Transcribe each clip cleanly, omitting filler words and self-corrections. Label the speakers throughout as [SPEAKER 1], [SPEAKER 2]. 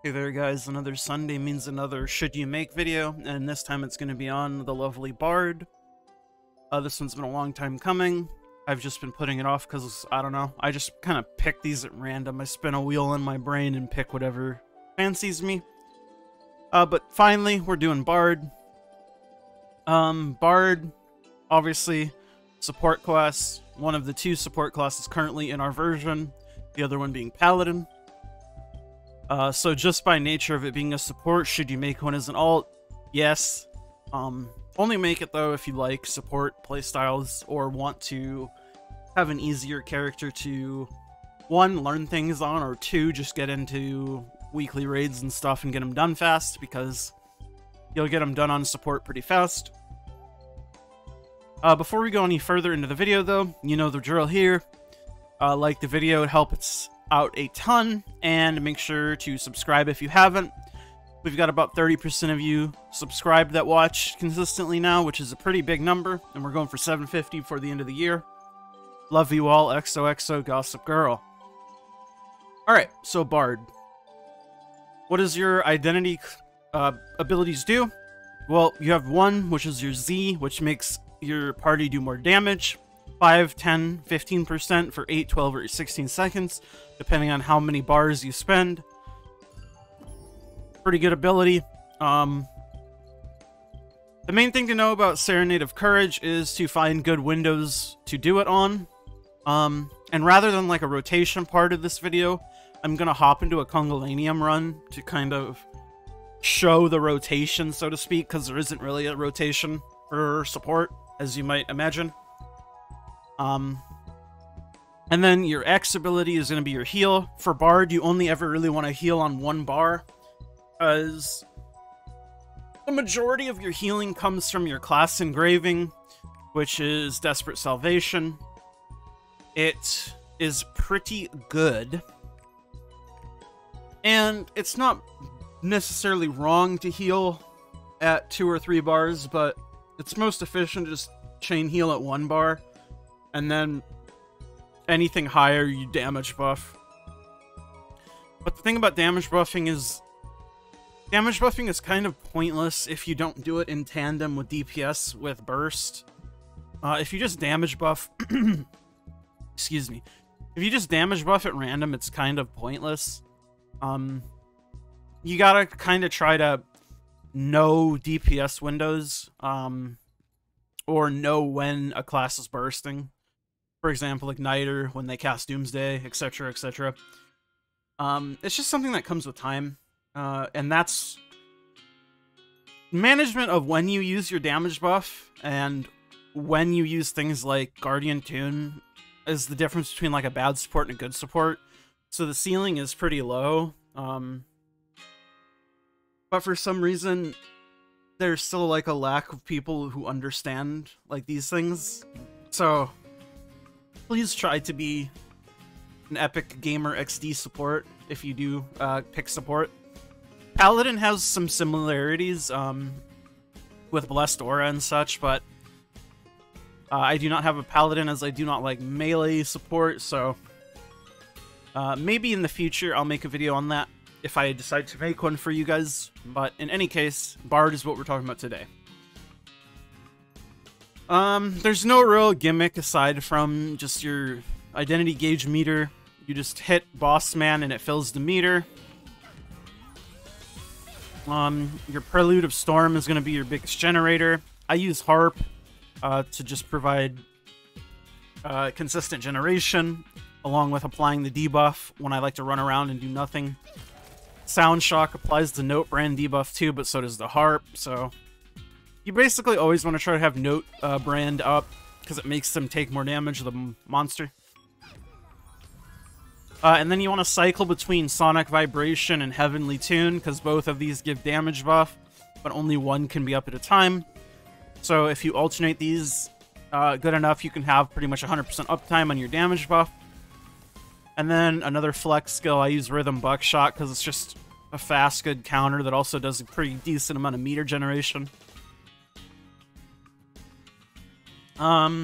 [SPEAKER 1] Hey there guys, another Sunday means another should you make video, and this time it's going to be on the lovely Bard. This one's been a long time coming. I've just been putting it off because, I don't know, I just kind of pick these at random. I spin a wheel in my brain and pick whatever fancies me. But finally, we're doing Bard. Bard, obviously, support class. One of the two support classes currently in our version, the other one being Paladin. So just by nature of it being a support, should you make one as an alt? Yes. Only make it though if you like support playstyles or want to have an easier character to, one, learn things on, or two, just get into weekly raids and stuff and get them done fast, because you'll get them done on support pretty fast. Before we go any further into the video though, you know the drill here. Like the video, it helps out a ton, and make sure to subscribe if you haven't. We've got about 30% of you subscribed that watch consistently now, which is a pretty big number, and we're going for 750 for the end of the year. Love you all, XOXO Gossip Girl. Alright, so Bard. What does your identity abilities do? Well, you have one, which is your Z, which makes your party do more damage. 5, 10, 15% for 8, 12, or 16 seconds, depending on how many bars you spend. Pretty good ability. The main thing to know about Serenade of Courage is to find good windows to do it on. And rather than like a rotation part of this video, I'm going to hop into a Congolanium run to kind of show the rotation, so to speak, because there isn't really a rotation for support, as you might imagine. And then your X ability is going to be your heal. For Bard, you only ever really want to heal on one bar, because the majority of your healing comes from your class engraving, which is Desperate Salvation. It is pretty good, and it's not necessarily wrong to heal at 2 or 3 bars, but it's most efficient to just chain heal at 1 bar. And then anything higher, you damage buff. But the thing about damage buffing is kind of pointless if you don't do it in tandem with DPS with burst. If you just damage buff, excuse me, if you just damage buff at random, it's kind of pointless. You gotta kind of try to know DPS windows, or know when a class is bursting. For example, Igniter, when they cast Doomsday, etc., etc. It's just something that comes with time. And that's management of when you use your damage buff, and when you use things like Guardian Tune is the difference between like a bad support and a good support. So the ceiling is pretty low. But for some reason, there's still like a lack of people who understand like these things. So please try to be an Epic Gamer XD support if you do pick support. Paladin has some similarities with Blessed Aura and such, but I do not have a Paladin, as I do not like melee support, so maybe in the future I'll make a video on that if I decide to make one for you guys. But in any case, Bard is what we're talking about today. There's no real gimmick aside from just your identity gauge meter. You just hit Boss Man and it fills the meter. Your Prelude of Storm is going to be your biggest generator. I use Harp to just provide consistent generation, along with applying the debuff when I like to run around and do nothing. Sound Shock applies the Note brand debuff too, but so does the Harp, so you basically always want to try to have Note brand up, because it makes them take more damage of the monster. And then you want to cycle between Sonic Vibration and Heavenly Tune, because both of these give damage buff, but only one can be up at a time. So if you alternate these good enough, you can have pretty much 100% uptime on your damage buff. And then another flex skill, I use Rhythm Buckshot, because it's just a fast, good counter that also does a pretty decent amount of meter generation. Up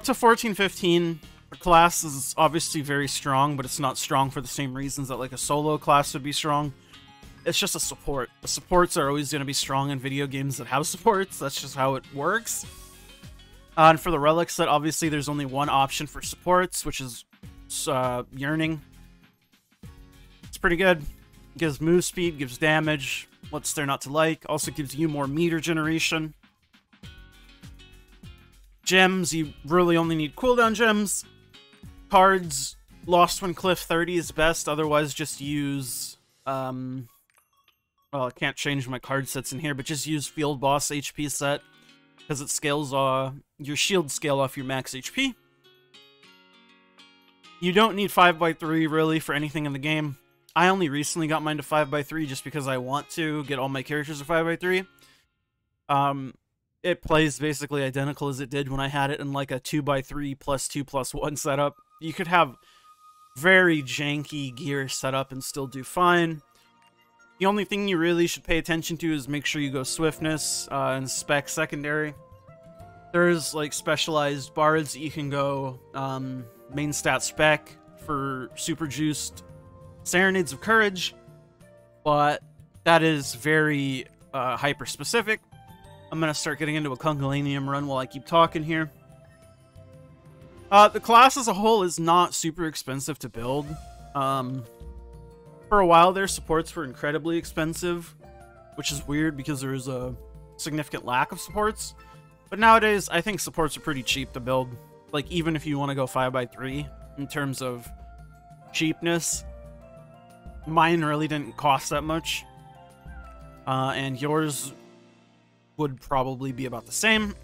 [SPEAKER 1] to 14-15, The class is obviously very strong, but it's not strong for the same reasons that like a solo class would be strong. It's just a support. The supports are always going to be strong in video games that have supports. That's just how it works. And for the relic set, obviously there's only one option for supports, which is Yearning. It's pretty good. Gives move speed, gives damage. What's there not to like? Also gives you more meter generation. Gems, you really only need cooldown gems. Cards, Lost One Cliff 30 is best. Otherwise, just use... well, I can't change my card sets in here, but just use Field Boss HP set. Because it scales your shield scale off your max HP. You don't need 5x3 really for anything in the game. I only recently got mine to 5x3 just because I want to get all my characters to 5x3. It plays basically identical as it did when I had it in like a 2x3 plus 2 plus 1 setup. You could have very janky gear set up and still do fine. The only thing you really should pay attention to is make sure you go swiftness and spec secondary. There's like specialized bards that you can go main stat spec for super juiced Serenades of Courage, but that is very hyper specific. I'm gonna start getting into a Congolanium run while I keep talking here. The class as a whole is not super expensive to build. For a while their supports were incredibly expensive, which is weird because there's a significant lack of supports. But nowadays, I think supports are pretty cheap to build. Like, even if you want to go 5x3 in terms of cheapness, mine really didn't cost that much. And yours would probably be about the same.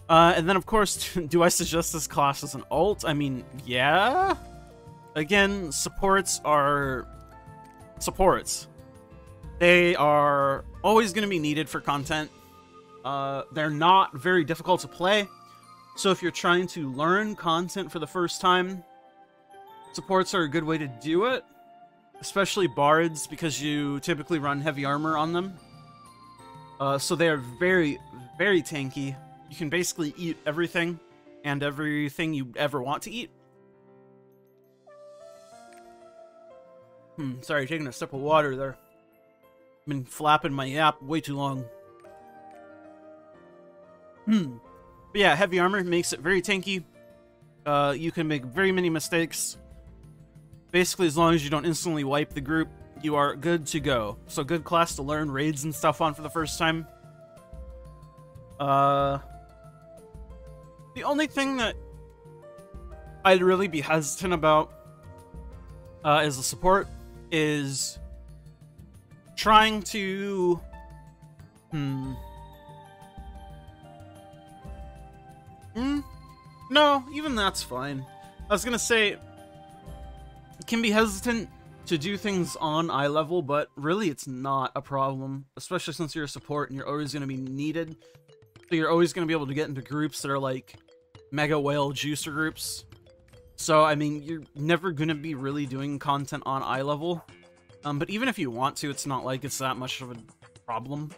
[SPEAKER 1] And then, of course, do I suggest this class as an alt? I mean, yeah. Again, supports are supports. They are always going to be needed for content. They're not very difficult to play. So if you're trying to learn content for the first time, supports are a good way to do it. Especially bards, because you typically run heavy armor on them. So they are very, very tanky. You can basically eat everything and everything you ever want to eat. Sorry, taking a sip of water there. Been flapping my yap way too long. But yeah, heavy armor makes it very tanky. You can make very many mistakes. Basically, as long as you don't instantly wipe the group, you are good to go. So good class to learn raids and stuff on for the first time. The only thing that I'd really be hesitant about as a support is trying to... No, even that's fine. I was gonna say, it can be hesitant to do things on eye level, but really it's not a problem, especially since you're a support and you're always going to be needed. So you're always going to be able to get into groups that are like Mega Whale Juicer groups. So, I mean, you're never going to be really doing content on eye level. But even if you want to, it's not like it's that much of a problem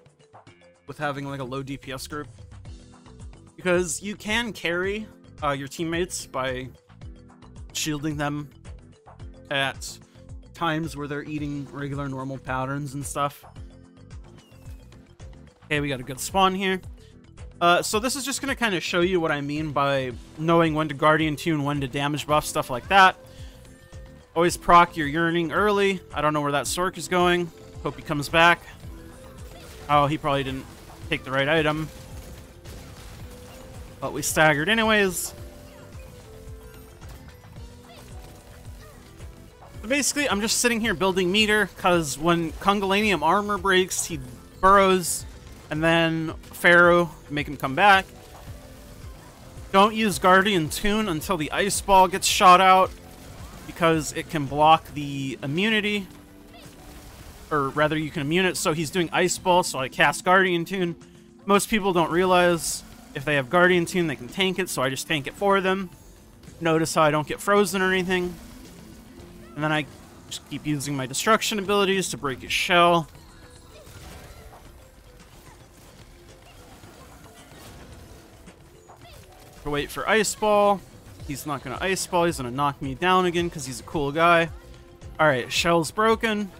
[SPEAKER 1] with having like a low DPS group. Because you can carry your teammates by shielding them at times where they're eating regular normal patterns and stuff. Okay, we got a good spawn here. So this is just going to kind of show you what I mean by knowing when to Guardian Tune, when to damage buff, stuff like that. Always proc your Yearning early. I don't know where that Sork is going. Hope he comes back. Oh, he probably didn't take the right item. But we staggered anyways. But basically, I'm just sitting here building meter, because when Congolanium armor breaks, he burrows, and then Pharaoh, make him come back. Don't use Guardian Tune until the Ice Ball gets shot out, because it can block the immunity. Or rather, you can immune it, so he's doing Ice Ball, so I cast Guardian Tune. Most people don't realize if they have Guardian Tune, they can tank it, so I just tank it for them. Notice how I don't get frozen or anything. And then I just keep using my destruction abilities to break his shell. to wait for Ice Ball. He's not going to Ice Ball. He's going to knock me down again because he's a cool guy. Alright, shell's broken.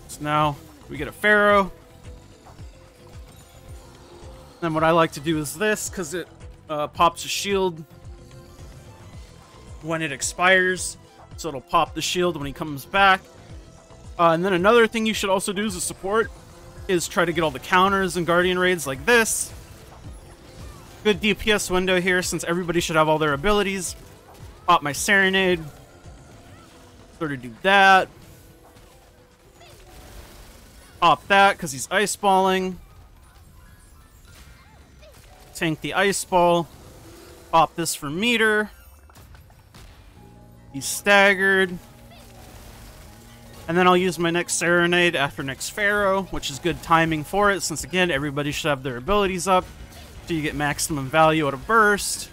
[SPEAKER 1] So now we get a Pharaoh. Then what I like to do is this, because it pops a shield when it expires. So it'll pop the shield when he comes back. And then another thing you should also do as a support is try to get all the counters in Guardian raids like this. Good DPS window here since everybody should have all their abilities. Pop my Serenade. Sort of do that. Pop that because he's ice balling. Tank the ice ball. Pop this for meter. He's staggered. And then I'll use my next Serenade after next Pharaoh, which is good timing for it since again everybody should have their abilities up. So you get maximum value out of burst.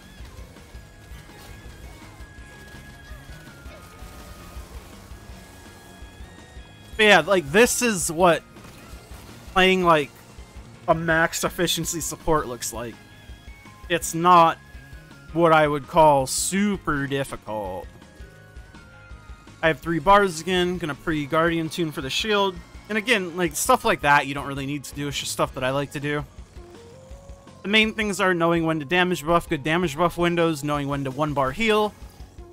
[SPEAKER 1] But yeah, like this is what playing like a max efficiency support looks like. It's not what I would call super difficult. I have 3 bars again, gonna pre-Guardian tune for the shield. And again, like stuff like that you don't really need to do, it's just stuff that I like to do. The main things are knowing when to damage buff, good damage buff windows, knowing when to 1-bar heal,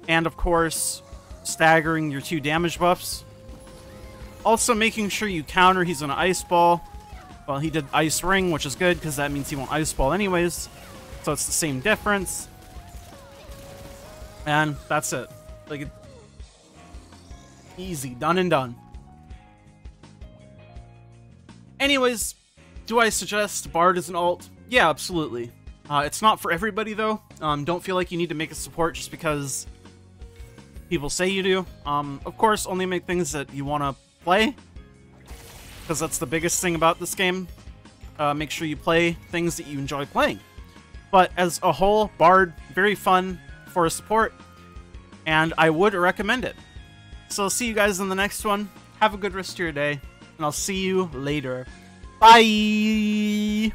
[SPEAKER 1] and of course, staggering your 2 damage buffs. Also making sure you counter he's on an Ice Ball. Well, he did Ice Ring, which is good, because that means he won't Ice Ball anyways. So it's the same difference. And that's it. Like, easy. Done and done. Anyways, do I suggest Bard as an alt? Yeah, absolutely. It's not for everybody, though. Don't feel like you need to make a support just because people say you do. Of course, only make things that you want to play, because that's the biggest thing about this game. Make sure you play things that you enjoy playing. But as a whole, Bard, very fun for a support, and I would recommend it. So I'll see you guys in the next one. Have a good rest of your day, and I'll see you later. Bye!